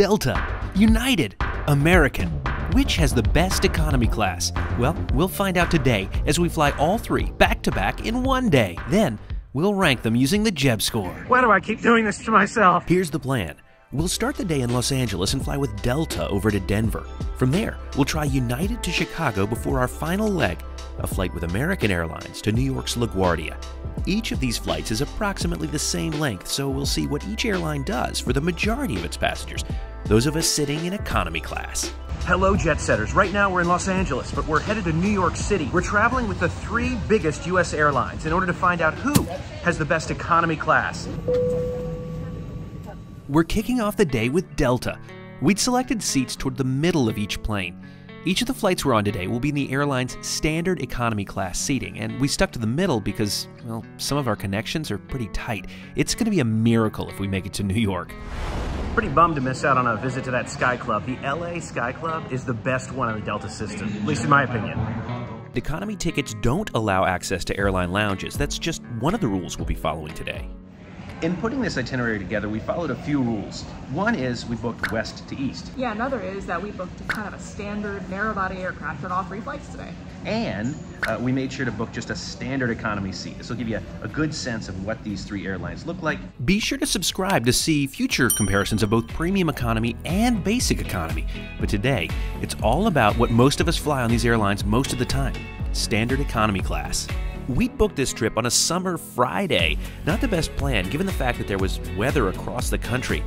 Delta, United, American. Which has the best economy class? Well, we'll find out today as we fly all three back-to-back in one day. Then, we'll rank them using the Jeb score. Why do I keep doing this to myself? Here's the plan. We'll start the day in Los Angeles and fly with Delta over to Denver. From there, we'll try United to Chicago before our final leg, a flight with American Airlines to New York's LaGuardia. Each of these flights is approximately the same length, so we'll see what each airline does for the majority of its passengers, those of us sitting in economy class. Hello, jet setters. Right now we're in Los Angeles, but we're headed to New York City. We're traveling with the three biggest US airlines in order to find out who has the best economy class. We're kicking off the day with Delta. We'd selected seats toward the middle of each plane. Each of the flights we're on today will be in the airline's standard economy class seating, and we stuck to the middle because, well, some of our connections are pretty tight. It's going to be a miracle if we make it to New York. Pretty bummed to miss out on a visit to that Sky Club. The LA Sky Club is the best one on the Delta system, at least in my opinion. Economy tickets don't allow access to airline lounges. That's just one of the rules we'll be following today. In putting this itinerary together, we followed a few rules. One is we booked west to east. Yeah, another is that we booked kind of a standard narrow-body aircraft on all three flights today. And we made sure to book just a standard economy seat. This will give you a good sense of what these three airlines look like. Be sure to subscribe to see future comparisons of both premium economy and basic economy. But today, it's all about what most of us fly on these airlines most of the time, standard economy class. We'd booked this trip on a summer Friday. Not the best plan, given the fact that there was weather across the country.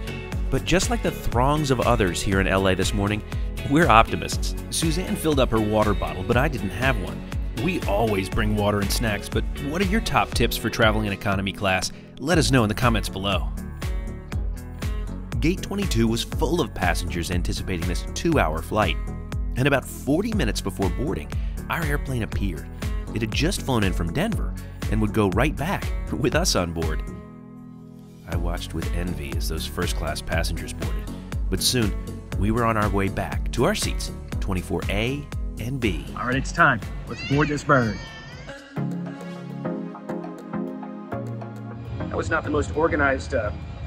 But just like the throngs of others here in LA this morning, we're optimists. Suzanne filled up her water bottle, but I didn't have one. We always bring water and snacks, but what are your top tips for traveling in economy class? Let us know in the comments below. Gate 22 was full of passengers anticipating this 2-hour flight. And about 40 minutes before boarding, our airplane appeared. It had just flown in from Denver and would go right back with us on board. I watched with envy as those first-class passengers boarded, but soon we were on our way back to our seats, 24A and B. All right, it's time. Let's board this bird. That was not the most organized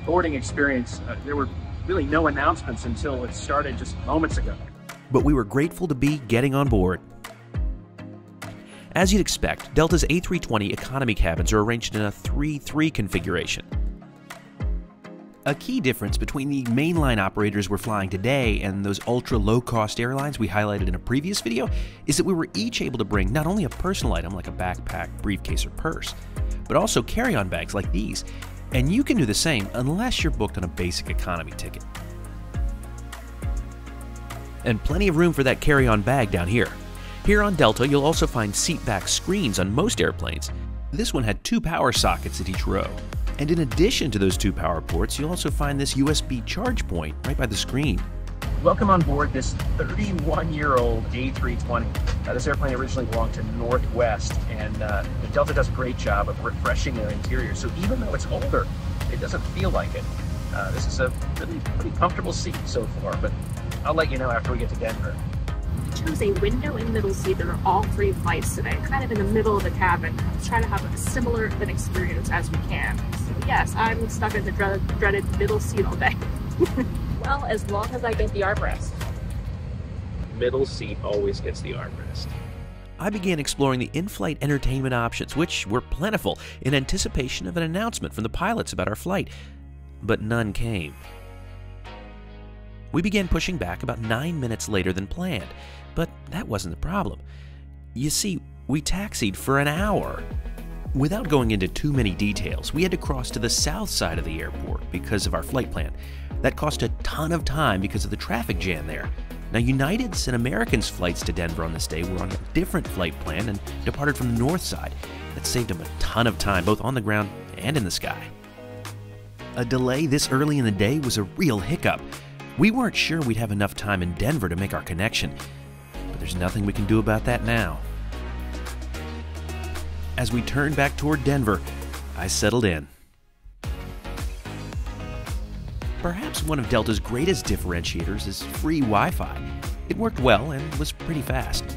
boarding experience. There were really no announcements until it started just moments ago. But we were grateful to be getting on board. As you'd expect, Delta's A320 economy cabins are arranged in a 3-3 configuration. A key difference between the mainline operators we're flying today and those ultra-low-cost airlines we highlighted in a previous video is that we were each able to bring not only a personal item like a backpack, briefcase, or purse, but also carry-on bags like these. And you can do the same unless you're booked on a basic economy ticket. And plenty of room for that carry-on bag down here. Here on Delta, you'll also find seat-back screens on most airplanes. This one had 2 power sockets at each row. And in addition to those 2 power ports, you'll also find this USB charge point right by the screen. Welcome on board this 31-year-old A320. This airplane originally belonged to Northwest, and Delta does a great job of refreshing their interior. So even though it's older, it doesn't feel like it. This is a really pretty comfortable seat so far, but I'll let you know after we get to Denver. Chose a window and middle seat on all three flights today, kind of in the middle of the cabin. Let's try to have a similar of an experience as we can. So yes, I'm stuck in the dreaded middle seat all day. Well, as long as I get the armrest. Middle seat always gets the armrest. I began exploring the in-flight entertainment options, which were plentiful, in anticipation of an announcement from the pilots about our flight. But none came. We began pushing back about 9 minutes later than planned, but that wasn't the problem. You see, we taxied for an hour. Without going into too many details, we had to cross to the south side of the airport because of our flight plan. That cost a ton of time because of the traffic jam there. Now, United's and American's flights to Denver on this day were on a different flight plan and departed from the north side. That saved them a ton of time, both on the ground and in the sky. A delay this early in the day was a real hiccup. We weren't sure we'd have enough time in Denver to make our connection, but there's nothing we can do about that now. As we turned back toward Denver, I settled in. Perhaps one of Delta's greatest differentiators is free Wi-Fi. It worked well and was pretty fast.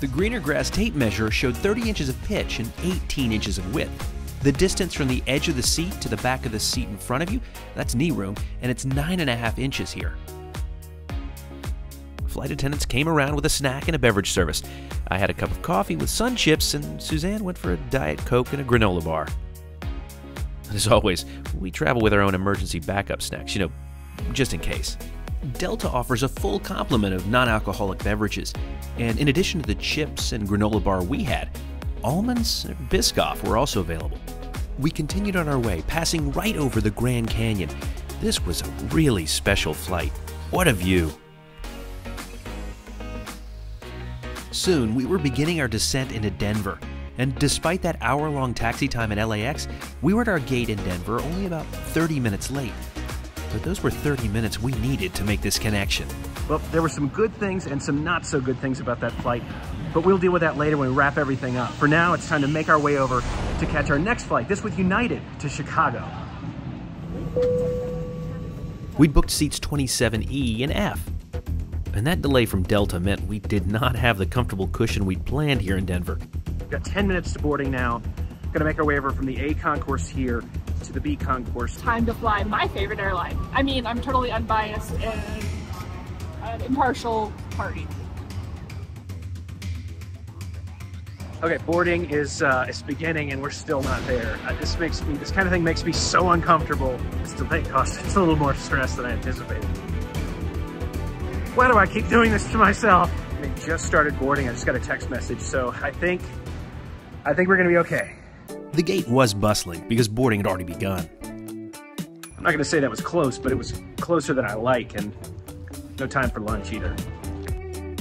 The greener grass tape measure showed 30 inches of pitch and 18 inches of width. The distance from the edge of the seat to the back of the seat in front of you, that's knee room, and it's 9.5 inches here. Flight attendants came around with a snack and a beverage service. I had a cup of coffee with sun chips, and Suzanne went for a Diet Coke and a granola bar. As always, we travel with our own emergency backup snacks, just in case. Delta offers a full complement of non-alcoholic beverages, and in addition to the chips and granola bar we had, almonds and Biscoff were also available. We continued on our way, passing right over the Grand Canyon. This was a really special flight. What a view! Soon, we were beginning our descent into Denver, and despite that hour-long taxi time at LAX, we were at our gate in Denver only about 30 minutes late. But those were 30 minutes we needed to make this connection. Well, there were some good things and some not so good things about that flight, but we'll deal with that later when we wrap everything up. For now, it's time to make our way over to catch our next flight, this with United to Chicago. We'd booked seats 27E and F. And that delay from Delta meant we did not have the comfortable cushion we'd planned here in Denver. We've got 10 minutes to boarding now. Gonna make our way over from the A concourse here to the B concourse. Time to fly my favorite airline. I mean, I'm totally unbiased and an impartial party. Okay, boarding is beginning and we're still not there. This kind of thing makes me so uncomfortable. This delay costs it's a little more stress than I anticipated. Why do I keep doing this to myself? They just started boarding. I just got a text message, so I think we're gonna be okay. The gate was bustling because boarding had already begun. I'm not gonna say that was close, but it was closer than I like, and no time for lunch either.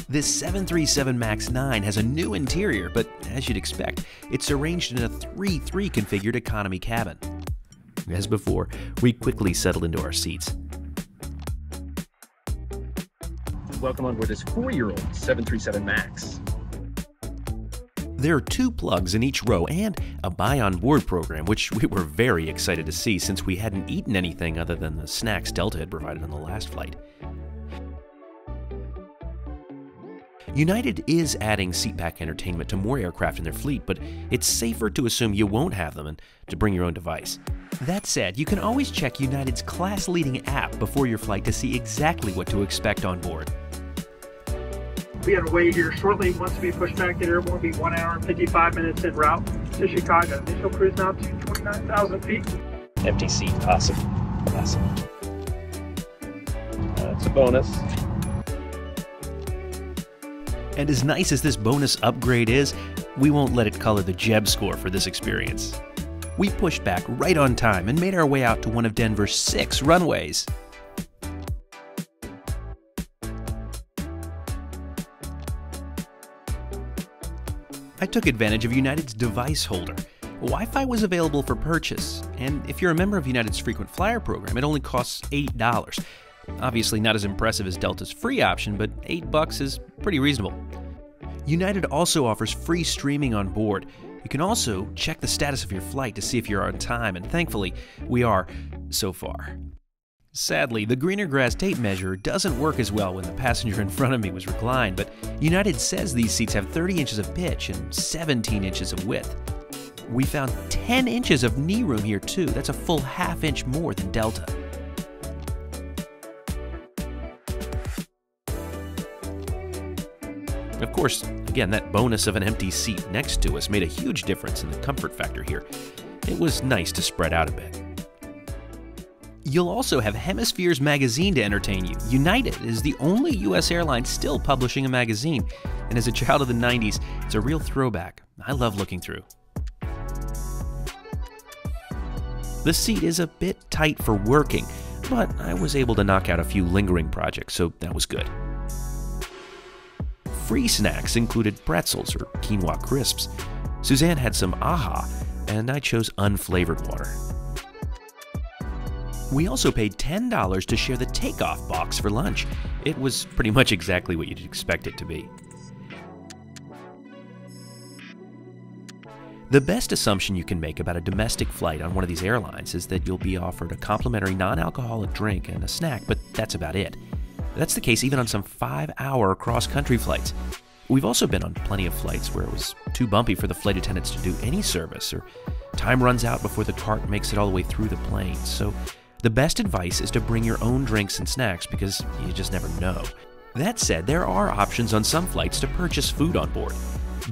This 737 MAX 9 has a new interior, but as you'd expect, it's arranged in a 3-3 configured economy cabin. As before, we quickly settled into our seats. Welcome on board this 4-year-old 737 MAX. There are 2 plugs in each row and a buy on board program, which we were very excited to see since we hadn't eaten anything other than the snacks Delta had provided on the last flight. United is adding seatback entertainment to more aircraft in their fleet, but it's safer to assume you won't have them and to bring your own device. That said, you can always check United's class-leading app before your flight to see exactly what to expect on board. We have a way here shortly. Once we push back, the airborne will be 1 hour and 55 minutes en route to Chicago. Initial cruise now to 29,000 feet. Empty seat, awesome. Awesome. It's a bonus. And as nice as this bonus upgrade is, we won't let it color the Jeb score for this experience. We pushed back right on time and made our way out to one of Denver's 6 runways. I took advantage of United's device holder. Wi-Fi was available for purchase, and if you're a member of United's frequent flyer program, it only costs $8. Obviously not as impressive as Delta's free option, but $8 is pretty reasonable. United also offers free streaming on board. You can also check the status of your flight to see if you're on time, and thankfully, we are so far. Sadly, the greener grass tape measure doesn't work as well when the passenger in front of me was reclined, but United says these seats have 30 inches of pitch and 17 inches of width. We found 10 inches of knee room here too. That's a full ½ inch more than Delta. Of course, again, that bonus of an empty seat next to us made a huge difference in the comfort factor here. It was nice to spread out a bit. You'll also have Hemispheres magazine to entertain you. United is the only US airline still publishing a magazine, and as a child of the 90s, it's a real throwback. I love looking through. The seat is a bit tight for working, but I was able to knock out a few lingering projects, so that was good. Free snacks included pretzels or quinoa crisps. Suzanne had some AHA, and I chose unflavored water. We also paid $10 to share the takeoff box for lunch. It was pretty much exactly what you'd expect it to be. The best assumption you can make about a domestic flight on one of these airlines is that you'll be offered a complimentary non-alcoholic drink and a snack, but that's about it. That's the case even on some 5-hour cross-country flights. We've also been on plenty of flights where it was too bumpy for the flight attendants to do any service, or time runs out before the cart makes it all the way through the plane. So the best advice is to bring your own drinks and snacks because you just never know. That said, there are options on some flights to purchase food on board.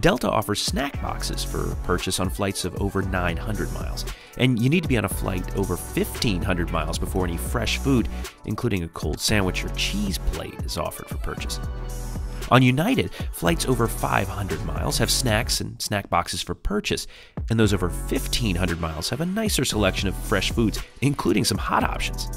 Delta offers snack boxes for purchase on flights of over 900 miles, and you need to be on a flight over 1,500 miles before any fresh food, including a cold sandwich or cheese plate, is offered for purchase. On United, flights over 500 miles have snacks and snack boxes for purchase, and those over 1,500 miles have a nicer selection of fresh foods, including some hot options.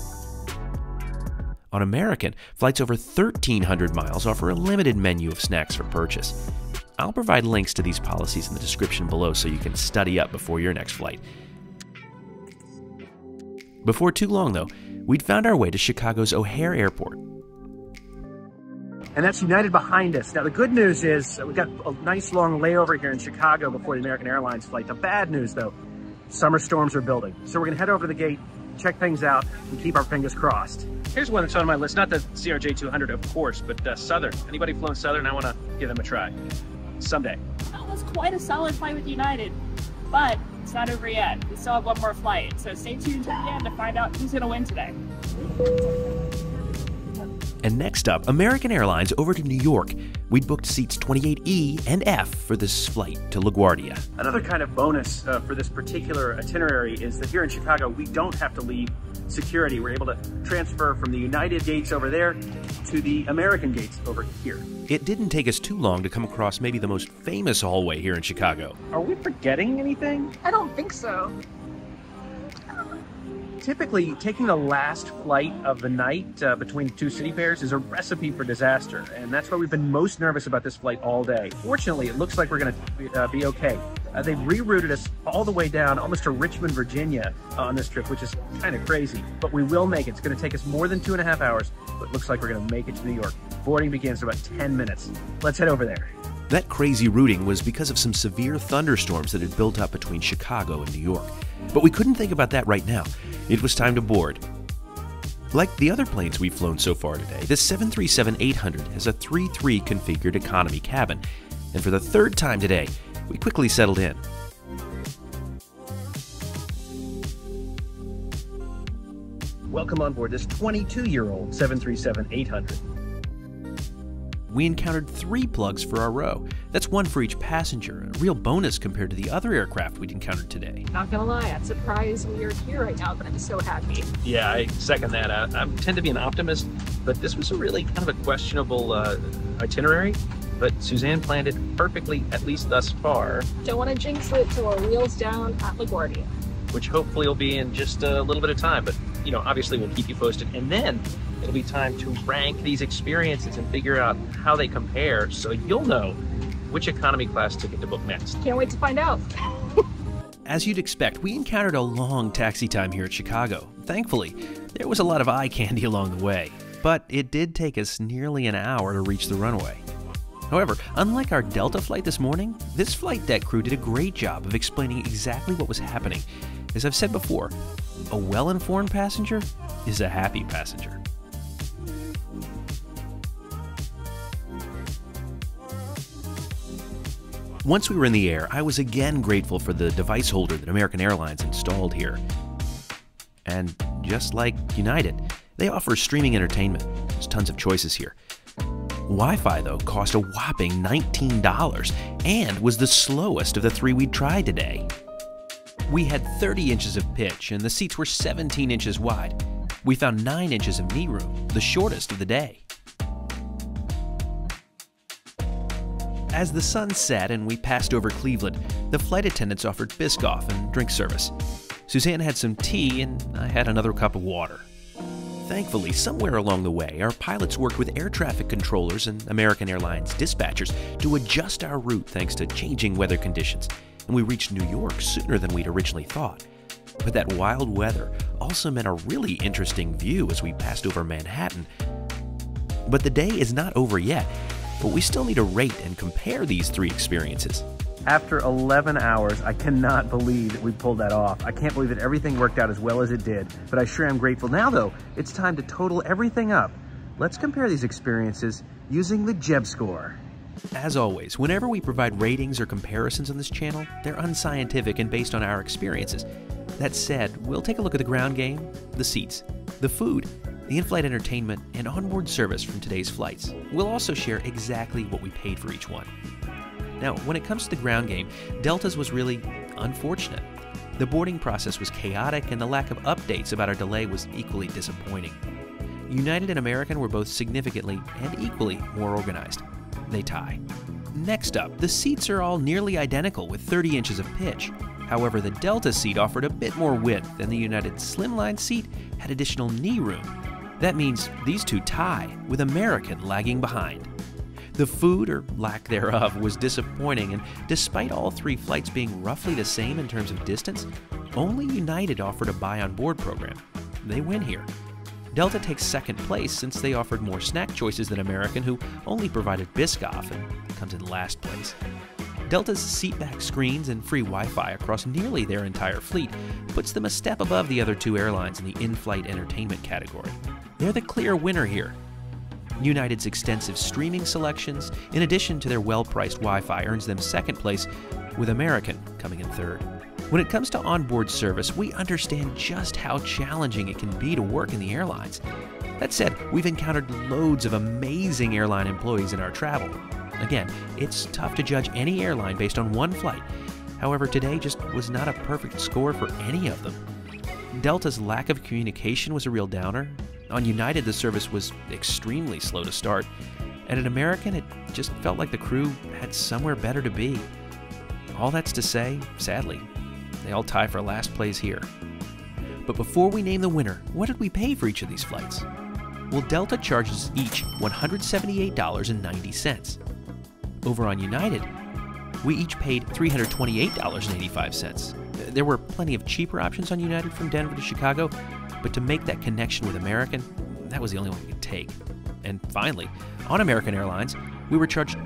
On American, flights over 1,300 miles offer a limited menu of snacks for purchase. I'll provide links to these policies in the description below so you can study up before your next flight. Before too long, though, we'd found our way to Chicago's O'Hare Airport. And that's United behind us. Now, the good news is we've got a nice long layover here in Chicago before the American Airlines flight. The bad news, though, summer storms are building. So we're going to head over to the gate, check things out, and keep our fingers crossed. Here's one that's on my list. Not the CRJ200, of course, but Southern. Anybody flown Southern? I want to give them a try. Someday. That was quite a solid flight with United, but it's not over yet. We still have one more flight, so stay tuned to the end to find out who's going to win today. And next up, American Airlines over to New York. We'd booked seats 28E and F for this flight to LaGuardia. Another kind of bonus for this particular itinerary is that here in Chicago, we don't have to leave security. We're able to transfer from the United gates over there to the American gates over here. It didn't take us too long to come across maybe the most famous hallway here in Chicago. Are we forgetting anything? I don't think so. Typically, taking the last flight of the night between two city pairs is a recipe for disaster, and that's why we've been most nervous about this flight all day. Fortunately, it looks like we're going to be okay. They've rerouted us all the way down almost to Richmond, Virginia on this trip, which is kind of crazy, but we will make it. It's going to take us more than 2.5 hours, but it looks like we're going to make it to New York. Boarding begins in about 10 minutes. Let's head over there. That crazy routing was because of some severe thunderstorms that had built up between Chicago and New York. But we couldn't think about that right now. It was time to board. Like the other planes we've flown so far today, this 737-800 has a 3-3 configured economy cabin. And for the third time today, we quickly settled in. Welcome on board this 22-year-old 737-800. We encountered 3 plugs for our row. That's 1 for each passenger, a real bonus compared to the other aircraft we'd encountered today. Not gonna lie, I'm surprised we are here right now, but I'm so happy. Yeah, I second that. I tend to be an optimist, but this was a really kind of a questionable itinerary, but Suzanne planned it perfectly, at least thus far. Don't want to jinx it till our wheels down at LaGuardia. Which hopefully will be in just a little bit of time, but you know, obviously we'll keep you posted, and then it'll be time to rank these experiences and figure out how they compare, so you'll know which economy class ticket to book next. Can't wait to find out. As you'd expect, we encountered a long taxi time here at Chicago. Thankfully, there was a lot of eye candy along the way, but it did take us nearly an hour to reach the runway. However, unlike our Delta flight this morning, this flight deck crew did a great job of explaining exactly what was happening. As I've said before, a well-informed passenger is a happy passenger. Once we were in the air, I was again grateful for the device holder that American Airlines installed here. And just like United, they offer streaming entertainment. There's tons of choices here. Wi-Fi, though, cost a whopping $19 and was the slowest of the 3 we'd tried today. We had 30 inches of pitch and the seats were 17 inches wide. We found 9 inches of knee room, the shortest of the day. As the sun set and we passed over Cleveland, the flight attendants offered Biscoff and drink service. Suzanne had some tea and I had another cup of water. Thankfully, somewhere along the way, our pilots worked with air traffic controllers and American Airlines dispatchers to adjust our route thanks to changing weather conditions, and we reached New York sooner than we'd originally thought. But that wild weather also meant a really interesting view as we passed over Manhattan. But the day is not over yet, but we still need to rate and compare these 3 experiences. After 11 hours, I cannot believe that we pulled that off. I can't believe that everything worked out as well as it did, but I sure am grateful. Now though, it's time to total everything up. Let's compare these experiences using the Jeb score. As always, whenever we provide ratings or comparisons on this channel, they're unscientific and based on our experiences. That said, we'll take a look at the ground game, the seats, the food, the in-flight entertainment, and onboard service from today's flights. We'll also share exactly what we paid for each one. Now, when it comes to the ground game, Delta's was really unfortunate. The boarding process was chaotic, and the lack of updates about our delay was equally disappointing. United and American were both significantly and equally more organized. They tie. Next up, the seats are all nearly identical with 30 inches of pitch. However, the Delta seat offered a bit more width, and the United slimline seat had additional knee room. That means these two tie, with American lagging behind. The food, or lack thereof, was disappointing, and despite all three flights being roughly the same in terms of distance, only United offered a buy on board program. They win here. Delta takes second place since they offered more snack choices than American, who only provided Biscoff and comes in last place. Delta's seatback screens and free Wi-Fi across nearly their entire fleet puts them a step above the other two airlines in the in-flight entertainment category. They're the clear winner here. United's extensive streaming selections, in addition to their well-priced Wi-Fi, earns them second place, with American coming in third. When it comes to onboard service, we understand just how challenging it can be to work in the airlines. That said, we've encountered loads of amazing airline employees in our travel. Again, it's tough to judge any airline based on one flight. However, today just was not a perfect score for any of them. Delta's lack of communication was a real downer. On United, the service was extremely slow to start, and at American, it just felt like the crew had somewhere better to be. All that's to say, sadly, they all tie for last place here. But before we name the winner, what did we pay for each of these flights? Well, Delta charges each $178.90. Over on United, we each paid $328.85. There were plenty of cheaper options on United from Denver to Chicago, but to make that connection with American, that was the only one we could take. And finally, on American Airlines, we were charged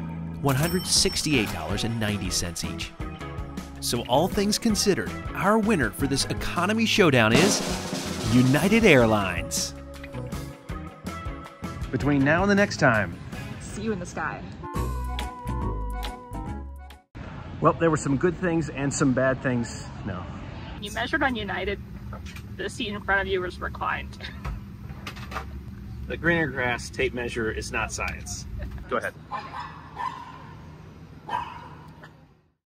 $168.90 each. So all things considered, our winner for this economy showdown is United Airlines. Between now and the next time, See you in the sky. Well, there were some good things and some bad things. No. You measured on United, the seat in front of you was reclined. The greener grass tape measure is not science. Go ahead.